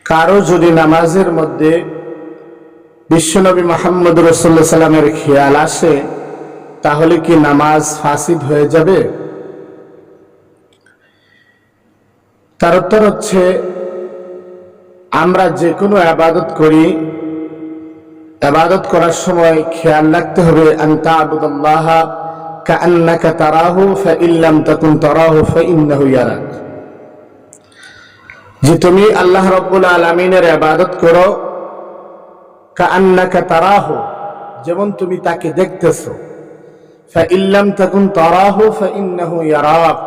কারো যদি নামাজের মধ্যে বিশ্বনবী মুহাম্মদ রাসূলুল্লাহ সাল্লামের খেয়াল আসে তাহলে কি নামাজ ফাসিদ হয়ে যাবে? তার উত্তর হচ্ছে, আমরা যে কোনো ইবাদত করি, ইবাদত করার সময় খেয়াল রাখতে হবে আনতা আবুদুল্লাহা কাআন্নাকা তারাহু ফাইন লাম তাকুন তারাহু ফাইন্নাহু ইয়ারাক। যে তুমি আল্লাহ রাব্বুল আলামিনের ইবাদত করো কাআন্নাকা তারাহু, যেমন তুমি তাকে দেখতেছো, ফাইন লাম তাকুন তারাহু ফাইন্নাহু ইয়ারাক।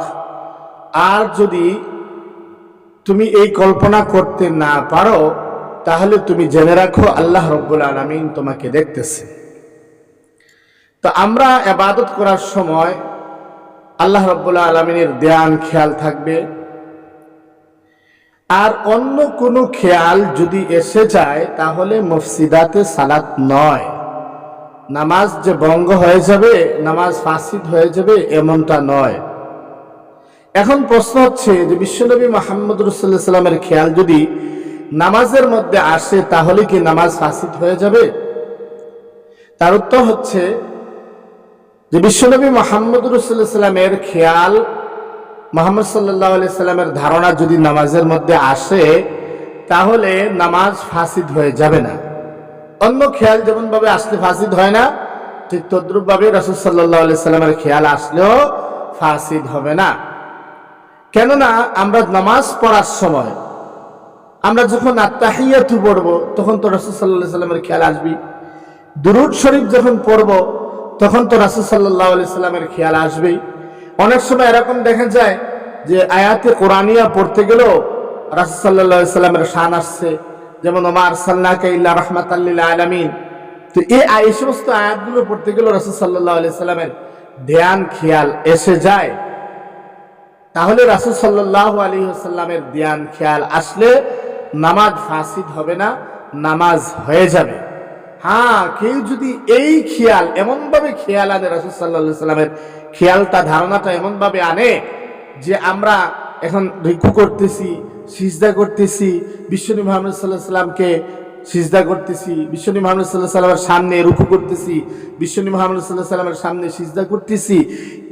আর যদি তুমি এই কল্পনা করতে না পারো তাহলে তুমি জেনে রাখো আল্লাহ রাব্বুল আলামিন তোমাকে দেখতেছে। তো আমরা ইবাদত করার সময় আল্লাহ রাব্বুল আলামিনের ধ্যান খেয়াল থাকবে। আর অন্য কোনো খেয়াল যদি এসে যায় তাহলে মুফসিদাতে সালাত নয়, নামাজ যে ভঙ্গ হয়ে যাবে, নামাজ ফাসিদ হয়ে যাবে এমনটা নয়। এখন প্রশ্ন হচ্ছে যে বিশ্বনবী মুহাম্মদ রাসূলুল্লাহ সাল্লাল্লাহু আলাইহি ওয়াসাল্লামের খেয়াল যদি নামাজের মধ্যে আসে তাহলে কি নামাজ ফাসিদ হয়ে যাবে? তার উত্তর হচ্ছে যে বিশ্বনবী মুহাম্মদ রাসূলুল্লাহ সাল্লাল্লাহু আলাইহি ওয়াসাল্লামের খেয়াল, মুহাম্মদ সাল্লাল্লাহু আলাইহি ওয়াসাল্লামের ধারণা যদি নামাজের মধ্যে আসে তাহলে নামাজ ফাসিদ হয়ে যাবে না। অন্য খেয়াল যেমন ভাবে আসলে ফাসিদ হয় না, ঠিক তদ্রুপ ভাবে রাসূল সাল্লাল্লাহু আলাইহি ওয়াসাল্লামের খেয়াল আসলেও ফাসিদ হবে না। কেননা আমরা নামাজ পড়ার সময় আমরা যখন আত্তাহিয়াতু পড়ব তখন তো রাসূল সাল্লাল্লাহু আলাইহি ওয়াসাল্লামের খেয়াল আসবে। দুরূদ শরীফ যখন পড়ব তখন তো রাসূল সাল্লাল্লাহু আলাইহি ওয়াসাল্লামের খেয়াল আসবেই। অনেক সময় এরকম দেখা যায় যে আয়াতে কোরআনিয়া পড়তে গেলেও রাসূল সাল্লাল্লাহু আলাইহি ওয়াসাল্লামের শান আসছে, যেমন ওমা আরসালনাকা ইল্লা রাহমাতাল লিল আলামিন। তো এই সমস্ত আয়াতগুলো পড়তে গেলেও রাসূল সাল্লাল্লাহু আলাইহি ওয়াসাল্লামের ধ্যান খেয়াল এসে যায়। তাহলে রাসূল সাল্লাল্লাহু আলাইহি ওয়াসাল্লামের ধ্যান খেয়াল আসলে নামাজ ফাসিদ হবে না, নামাজ হয়ে যাবে। হ্যাঁ, কেউ যদি এই খেয়াল এমনভাবে খেয়াল আনে, রাসূল সাল্লাল্লাহু আলাইহি ওয়াসাল্লামের খেয়ালটা ধারণাটা এমনভাবে আনে যে আমরা এখন রুকু করতেছি, সিজদা করতেছি, বিশ্বনবী মুহাম্মদ সাল্লাল্লাহু আলাইহি ওয়াসাল্লামকে সিজদা করতেছি, বিশ্বনবী মুহাম্মদ সাল্লাল্লাহু আলাইহি ওয়াসাল্লামের সামনে রুকু করতেছি, বিশ্বনবী মুহাম্মদ সাল্লাল্লাহু আলাইহি ওয়াসাল্লামের সামনে সিজদা করতেছি,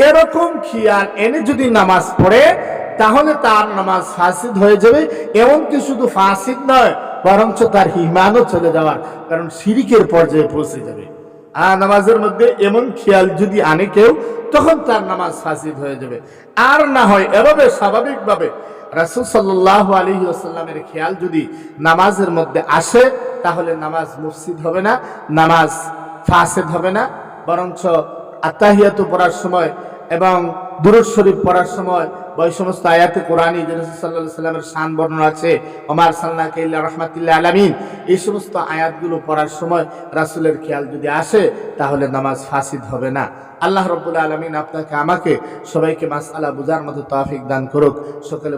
এরকম খেয়াল এনে যদি নামাজ পড়ে তাহলে তার নামাজ ফাসিদ হয়ে যাবে। এমনকি শুধু ফাসিদ নয়, বরঞ্চ তার ঈমানও চলে যাওয়ার, কারণ শিরকের পর্যায়ে পৌঁছে যাবে। আর নামাজের মধ্যে এমন খেয়াল যদি আনে কেউ, তখন তার নামাজ ফাসিদ হয়ে যাবে। আর না হয় এভাবে স্বাভাবিকভাবে রাসূল সাল্লাল্লাহু আলাইহি ওয়াসাল্লামের খেয়াল যদি নামাজের মধ্যে আসে তাহলে নামাজ মুফসিদ হবে না, নামাজ ফাসিদ হবে না, বরঞ্চ আত্তাহিয়াতু পড়ার সময় এবং দুরূদ শরীফ পড়ার সময় ওই সমস্ত আয়াতে কোরআনী যে রাসূল সাল্লাল্লাহু আলাইহি ওয়াসাল্লামের শান বর্ণনা আছে, ওমা আরসালনাকা ইল্লা রাহমাতাল লিল আলামিন, এই সমস্ত আয়াতগুলো পড়ার সময় রাসূলের খেয়াল যদি আসে তাহলে নামাজ ফাসিদ হবে না। আল্লাহ রাব্বুল আলামিন আপনাকে আমাকে সবাইকে মাসআলা বুঝার মতো তৌফিক দান করুক। সকলে